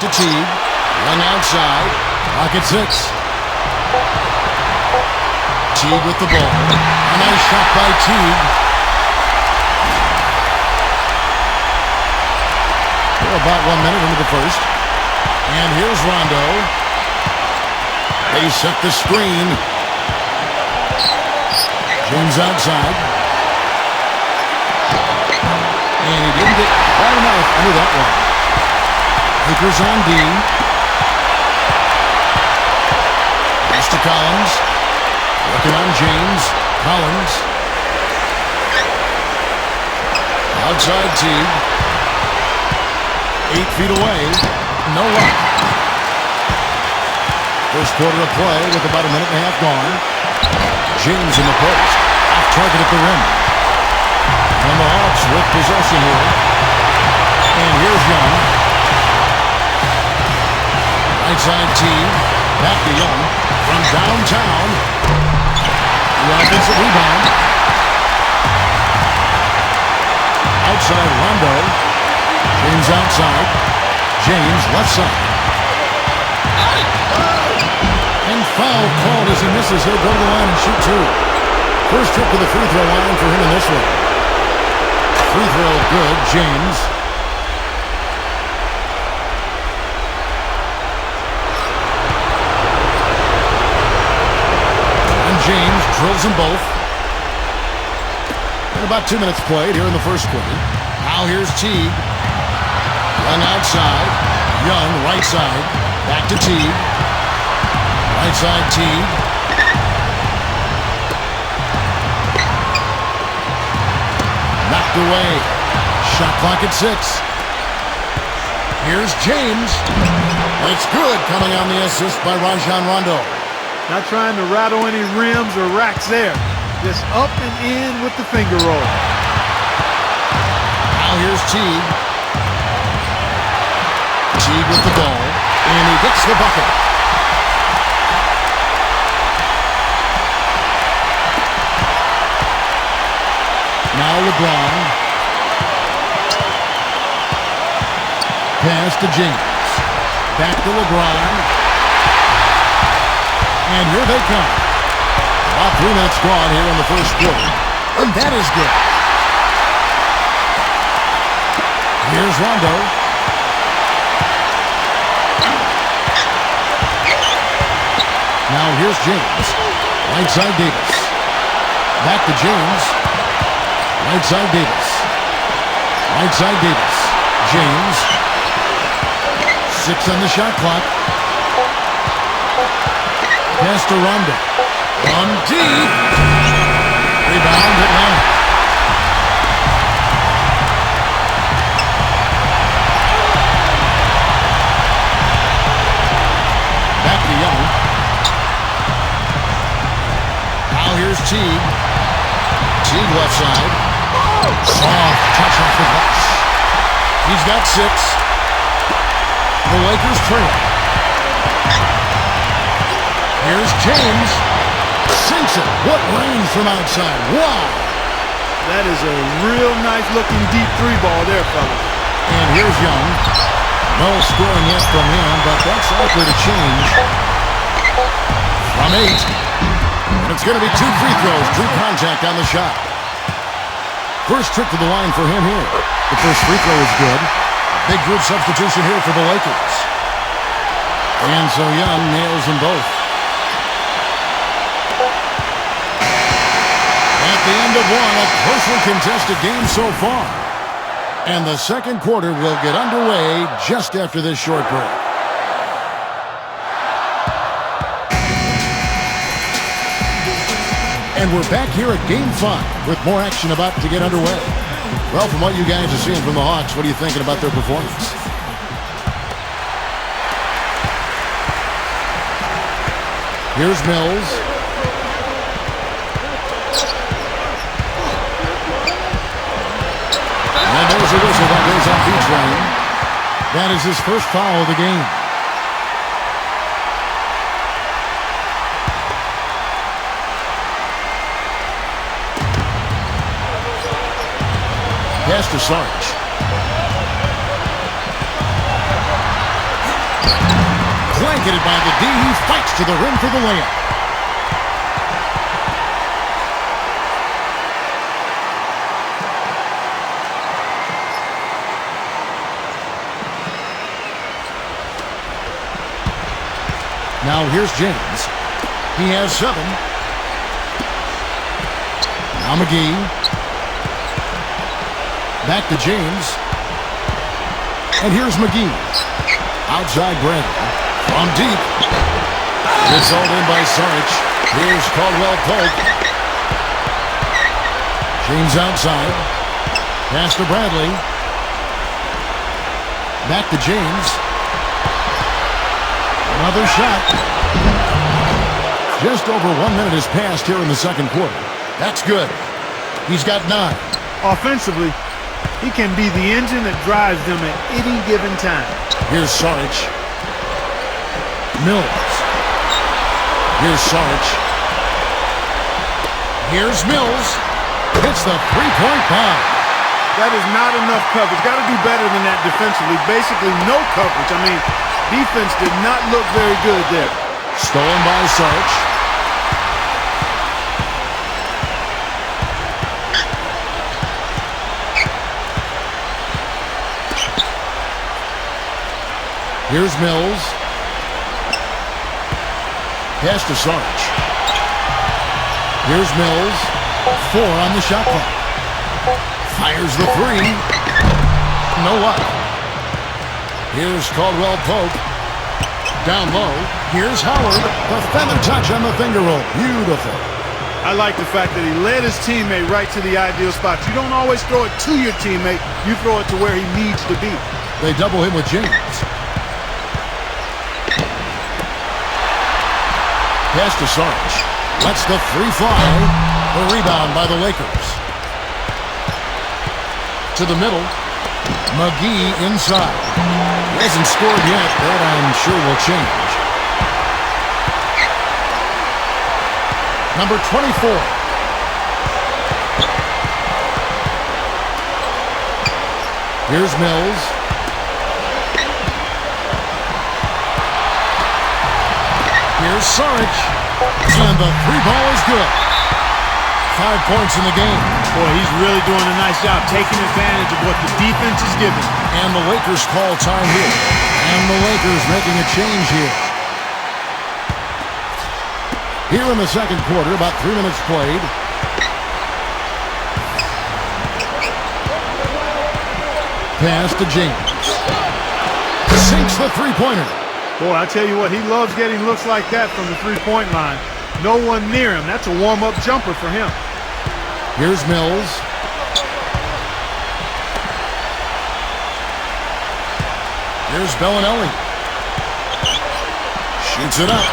to Teague. Young outside. Clock at 6. Teague with the ball. A nice shot by Teague. We're about 1 minute into the first. And here's Rondo. They set the screen. James outside. And he didn't get quite enough under that one. Lakers on D. Pass to Collins. Working on James. Collins. Outside Teague. 8 feet away. No luck. First quarter of play with about a minute and a half gone. James in the post. Off target at the rim. And the Hawks with possession here. And here's Young. Right side Teague. Back to Young. From downtown. The offensive rebound. Outside Rondo. James outside. James left side. And foul called as he misses. He'll go to the line and shoot 2. First trip to the free throw line for him in this one. Free throw good. James. And James drills them both. And about 2 minutes played here in the first quarter. Now here's Teague. Young outside. Young right side. Back to Teague. Right side Teague. Knocked away. Shot clock at 6. Here's James. It's good, coming on the assist by Rajon Rondo. Not trying to rattle any rims or racks there. Just up and in with the finger roll. Now here's Teague. Teague with the ball. And he gets the bucket. Now LeBron. Pass to James. Back to LeBron. And here they come. About 3 minutes gone here in the first quarter. And that is good. Here's Rondo. Now here's James. Right side Davis. Back to James. Right side Davis. Right side Davis. James. 6 on the shot clock. Pass to Rondo. On deep. Rebound Atlanta. Back to Young. Now here's Teague. Teague left side. Soft touch off the glass. He's got 6. The Lakers trail. Here's James. Sinks it. What range from outside. Wow. That is a real nice looking deep 3 ball there, fellas. And here's Young. No scoring yet from him, but that's likely to change. From 8. And it's going to be 2 free throws. True contact on the shot. First trip to the line for him here. The first free throw is good. Big group substitution here for the Lakers. And so Young nails them both. At the end of one, a closely contested game so far. And the second quarter will get underway just after this short break. And we're back here at Game 5 with more action about to get underway. Well, from what you guys are seeing from the Hawks, what are you thinking about their performance? Here's Mills. And there's a whistle that goes on B-Train. That is his first foul of the game. Pass to Sarge. Blanketed by the D. He fights to the rim for the layup. Now here's James. He has 7. Now McGee. Back to James. And here's McGee. Outside Bradley. From deep. It's all in by Saric. Here's Caldwell Pope. James outside. Pass to Bradley. Back to James. Another shot. Just over 1 minute has passed here in the second quarter. That's good. He's got 9. Offensively, he can be the engine that drives them at any given time. Here's Saric. Mills. Here's Saric. Here's Mills. Hits the three-point bomb. That is not enough coverage. Got to do better than that defensively. Basically, no coverage. I mean, defense did not look very good there. Stolen by Saric. Here's Mills. Pass to Saric. Here's Mills. 4 on the shot clock. Fires the 3. No luck. Here's Caldwell Pope. Down low. Here's Howard. The feather touch on the finger roll. Beautiful. I like the fact that he led his teammate right to the ideal spot. You don't always throw it to your teammate. You throw it to where he needs to be. They double him with James. Pass to Saric. Lets the 3 fly. The rebound by the Lakers. To the middle. McGee inside. He hasn't scored yet. That I'm sure will change. Number 24. Here's Mills. Here's Saric. And the 3 ball is good. 5 points in the game. Boy, he's really doing a nice job taking advantage of what the defense is giving. And the Lakers call time here. And the Lakers making a change here. Here in the second quarter, about 3 minutes played. Pass to James. Sinks the three-pointer. Boy, I tell you what, he loves getting looks like that from the three-point line. No one near him. That's a warm-up jumper for him. Here's Mills. Here's Bellinelli. Shoots it up.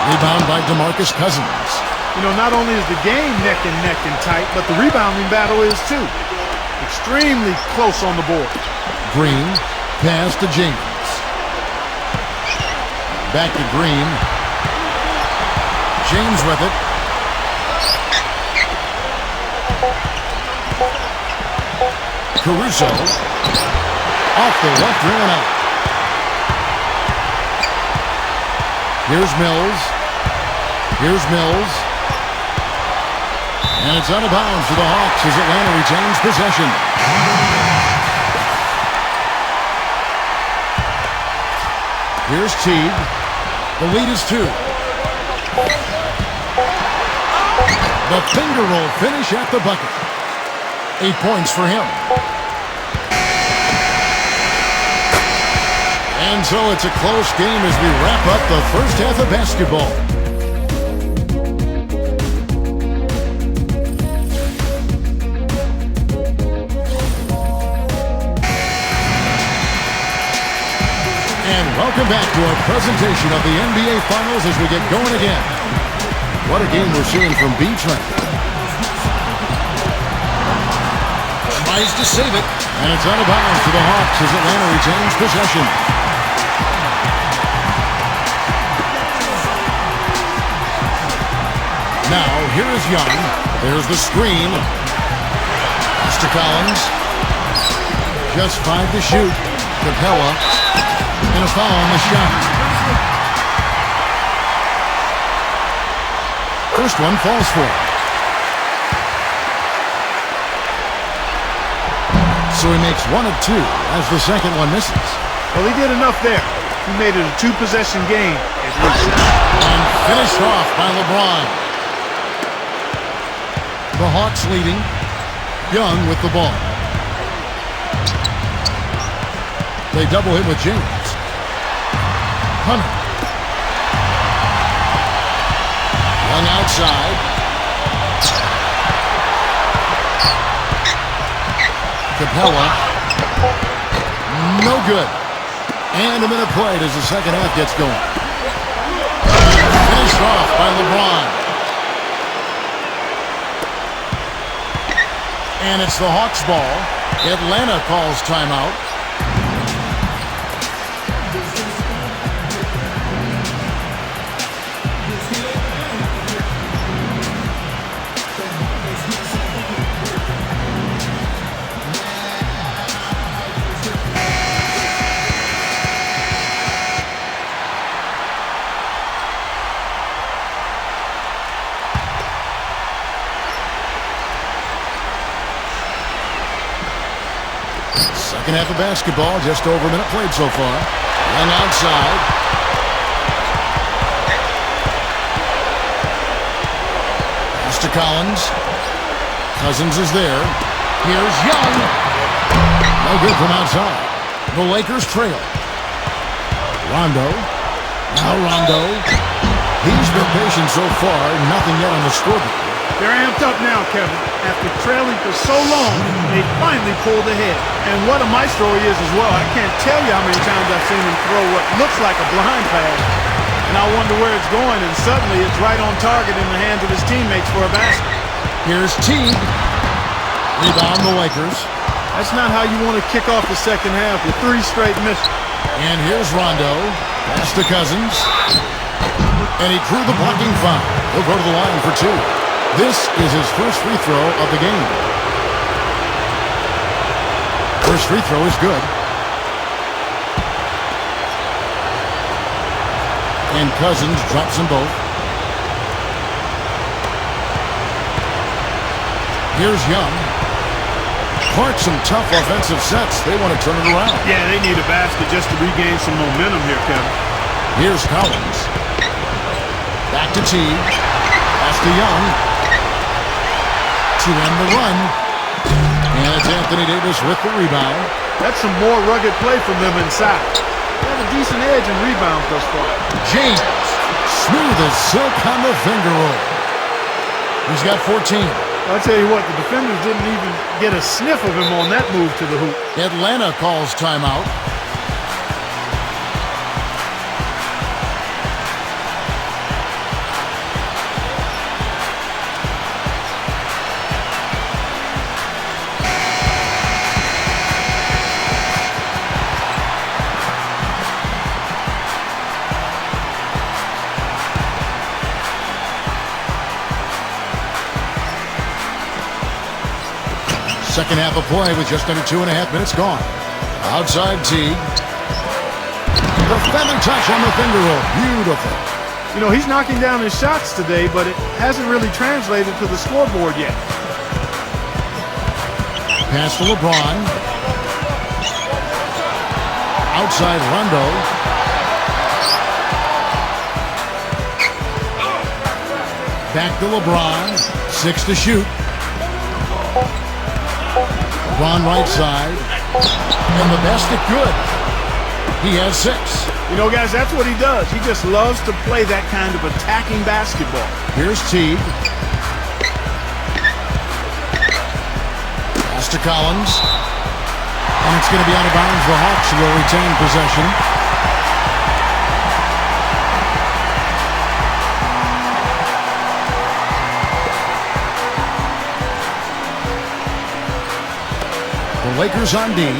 Rebound by DeMarcus Cousins. You know, not only is the game neck and tight, but the rebounding battle is too. Extremely close on the board. Green. Pass to James. Back to Green. James with it. Caruso. Off the left rim and out. Here's Mills. Here's Mills. And it's out of bounds to the Hawks as Atlanta retains possession. Here's Teague. The lead is 2. The finger roll finish at the bucket. 8 points for him. And so it's a close game as we wrap up the first half of basketball. And welcome back to our presentation of the NBA Finals as we get going again. What a game we're seeing from Beachland. Tries to save it, and it's out of bounds to the Hawks as Atlanta retains possession. Now, here is Young. There's the screen. Mr. Collins. Just 5 to shoot. Capella. And a foul on the shot. First one falls for him. So he makes 1 of 2 as the second one misses. Well, he did enough there. He made it a 2-possession game at least. And finished off by LeBron. The Hawks leading. Young with the ball. They double him with James. Hunter. Young outside. Capella. No good. And a minute played as the second half gets going. Finished off by LeBron. And it's the Hawks ball. Atlanta calls timeout. Second half of basketball, just over a minute played so far. Young outside. Pass to Collins. Cousins is there. Here's Young. No good from outside. The Lakers trail. Rondo. Now Rondo. He's been patient so far. Nothing yet on the scoreboard. They're amped up now, Kevin. After trailing for so long, they finally pulled ahead. And what a maestro he is as well. I can't tell you how many times I've seen him throw what looks like a blind pass. And I wonder where it's going, and suddenly it's right on target in the hands of his teammates for a basket. Here's Teague. Rebound the Lakers. That's not how you want to kick off the second half with 3 straight misses. And here's Rondo. Pass to Cousins. And he drew the blocking foul. He'll go to the line for 2. This is his first free throw of the game. First free throw is good. And Cousins drops them both. Here's Young. Clark, some tough offensive sets. They want to turn it around. Yeah, they need a basket just to regain some momentum here, Kevin. Here's Collins. Back to Teague. Pass to Young. To end the run. And it's Anthony Davis with the rebound. That's some more rugged play from them inside. They have a decent edge in rebounds thus far. James. Smooth as silk on the finger roll. He's got 14. I'll tell you what, the defenders didn't even get a sniff of him on that move to the hoop. Atlanta calls timeout. Second half of play with just under 2.5 minutes gone. Outside Teague. The feather touch on the finger roll. Beautiful. You know, he's knocking down his shots today, but it hasn't really translated to the scoreboard yet. Pass to LeBron. Outside Rondo. Back to LeBron. 6 to shoot. LeBron right side. And the basket good. He has 6. You know, guys, that's what he does. He just loves to play that kind of attacking basketball. Here's Teague. Pass to Collins. And it's going to be out of bounds. The Hawks will retain possession. The Lakers on D.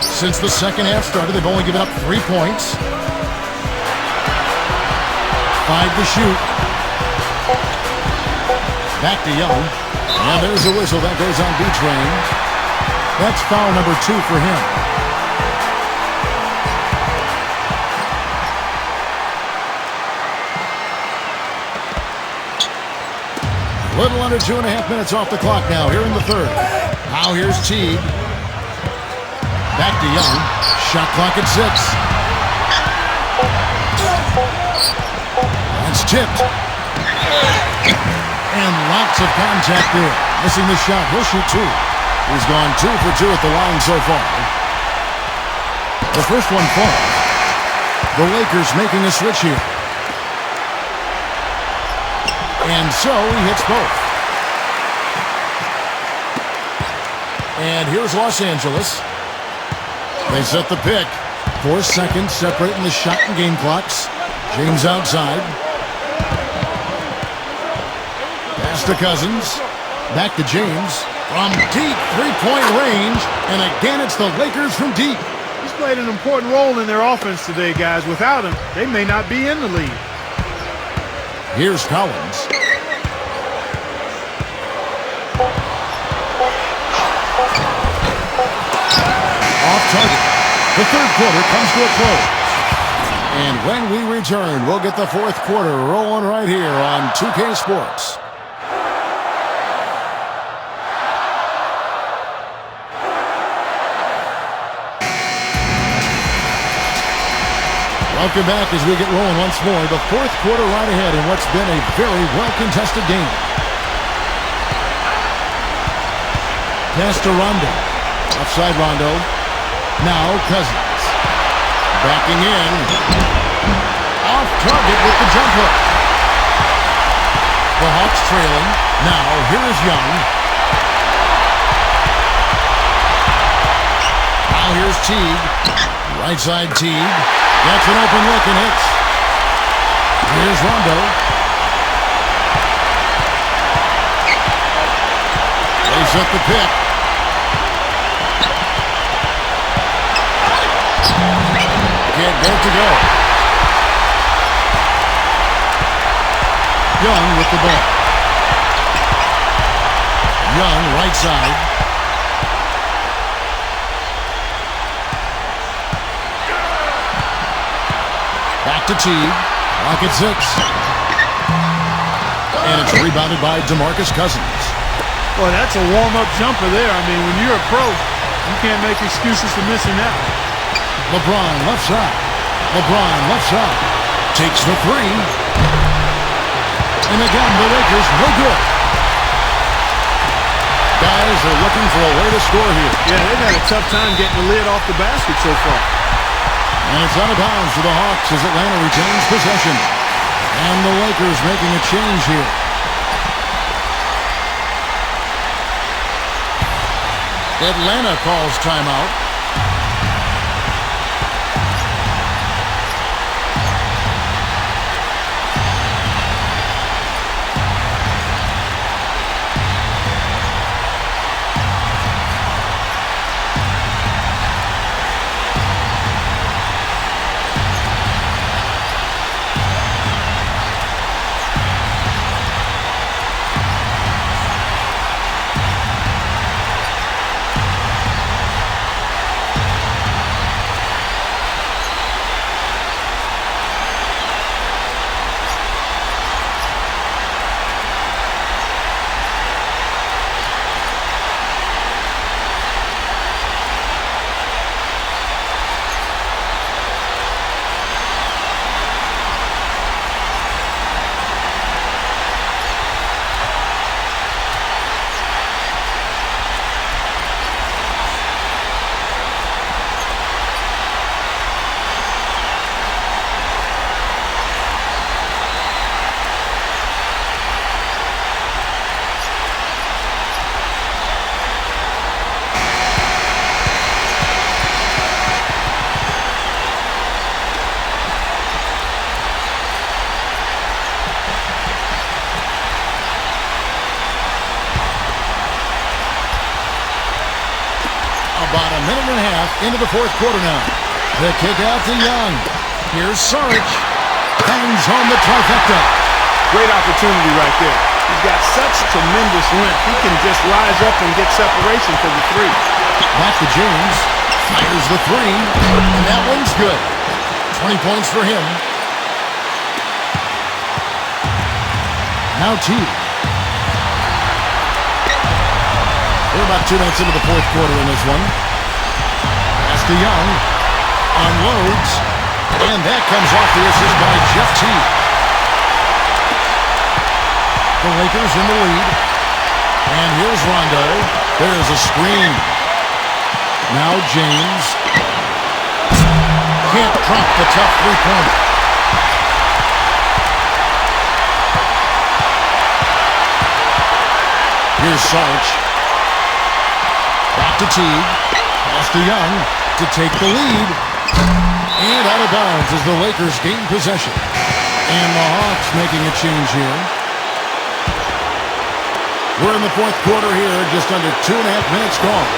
Since the second half started, they've only given up 3 points. 5 to shoot. Back to Young. And there's a whistle. That goes on B-Train. That's foul number 2 for him. Little under 2.5 minutes off the clock now here in the third. Now here's Teague. Back to Young. Shot clock at 6. That's tipped. And lots of contact there. Missing the shot. He'll shoot 2. He's gone 2 for 2 at the line so far. The first one falls. The Lakers making a switch here. And so he hits both. And here's Los Angeles. They set the pick. 4 seconds separating the shot and game clocks. James outside. Pass to Cousins. Back to James. From deep three-point range. And again, it's the Lakers from deep. He's played an important role in their offense today, guys. Without him, they may not be in the lead. Here's Collins. Off target. The third quarter comes to a close. And when we return, we'll get the fourth quarter rolling right here on 2K Sports. Welcome back as we get rolling once more. The fourth quarter right ahead in what's been a very well-contested game. Pass to Rondo. Offside Rondo. Now Cousins. Backing in. Off target with the jump hook. The Hawks trailing. Now here is Young. Now here's Teague. Right side Teague. That's an open look and hits. Here's Rondo. They set the pick. Can't go to go. Young with the ball. Young right side. Back to Teague. Clock at 6. And it's rebounded by DeMarcus Cousins. Boy, that's a warm-up jumper there. I mean, when you're a pro, you can't make excuses for missing that one. LeBron left side. LeBron left side. Takes the 3. And again, the Lakers no good. Guys are looking for a way to score here. Yeah, they've had a tough time getting the lid off the basket so far. And it's out of bounds to the Hawks as Atlanta retains possession. And the Lakers making a change here. Atlanta calls timeout. About a minute and a half into the fourth quarter now. The kick out to Young. Here's Saric. Hangs home the trifecta. Great opportunity right there. He's got such tremendous length. He can just rise up and get separation for the 3. Back to James. Fires the 3. And that one's good. 20 points for him. Now Teague. We're about 2 minutes into the fourth quarter in this one. Pass to Young. Unloads. And that comes off the assist by Jeff Teague. The Lakers in the lead. And here's Rondo. There's a screen. Now James. Can't drop the tough three-pointer. Here's Sarge. Back to Teague. Pass to Young to take the lead. And out of bounds as the Lakers gain possession. And the Hawks making a change here. We're in the fourth quarter here, just under 2.5 minutes gone.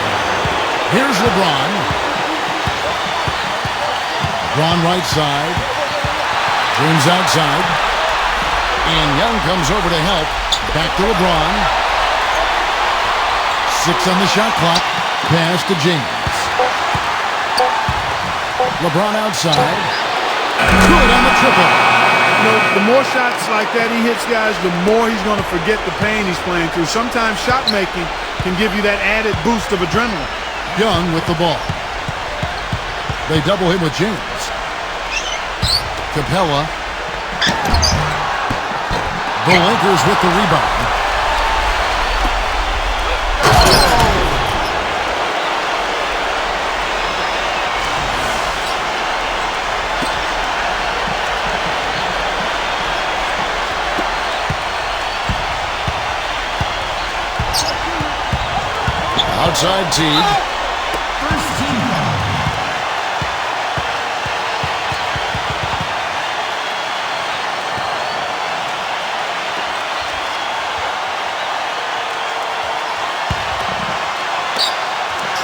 Here's LeBron. LeBron right side. James outside. And Young comes over to help. Back to LeBron. 6 on the shot clock. Pass to James. LeBron outside. Good on the triple. You know, the more shots like that he hits, guys, the more he's going to forget the pain he's playing through. Sometimes shot making can give you that added boost of adrenaline. Young with the ball. They double him with James. Capella. The Lakers with the rebound. Outside Teague. First team foul.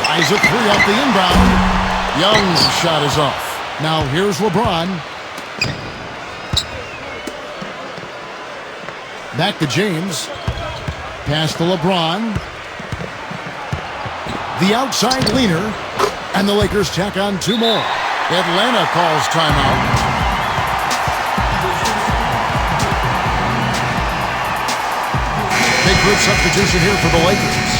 Tries a three off the inbound. Young's shot is off. Now here's LeBron. Back to James. Pass to LeBron. The outside leaner, and the Lakers tack on 2 more. Atlanta calls timeout. Big group substitution here for the Lakers.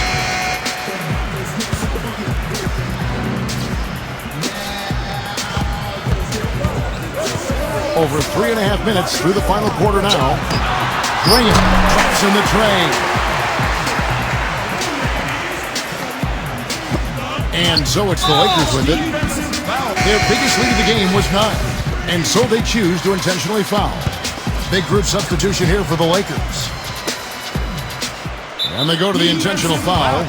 Over 3.5 minutes through the final quarter now. Graham drops in the tray. And so it's the Lakers with it. Their biggest lead of the game was 9. And so they choose to intentionally foul. Big group substitution here for the Lakers. And they go to the intentional foul.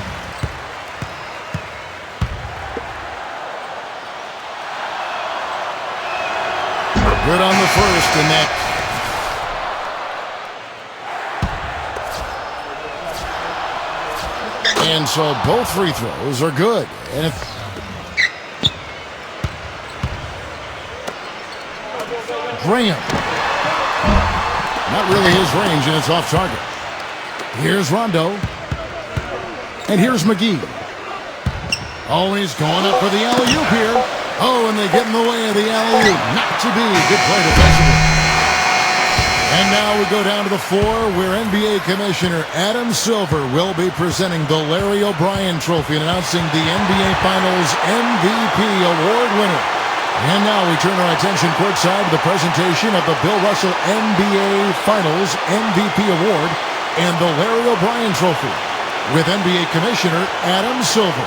Good on the first, and that and so both free throws are good. And if Graham, not really his range, and it's off target. Here's Rondo. And here's McGee. Always going up for the alley-oop here. Oh, and they get in the way of the alley-oop. Not to be. Good play defensively. And now we go down to the floor where NBA Commissioner Adam Silver will be presenting the Larry O'Brien Trophy and announcing the NBA Finals MVP award winner. And now we turn our attention courtside to the presentation of the Bill Russell NBA Finals MVP award and the Larry O'Brien Trophy with NBA Commissioner Adam Silver.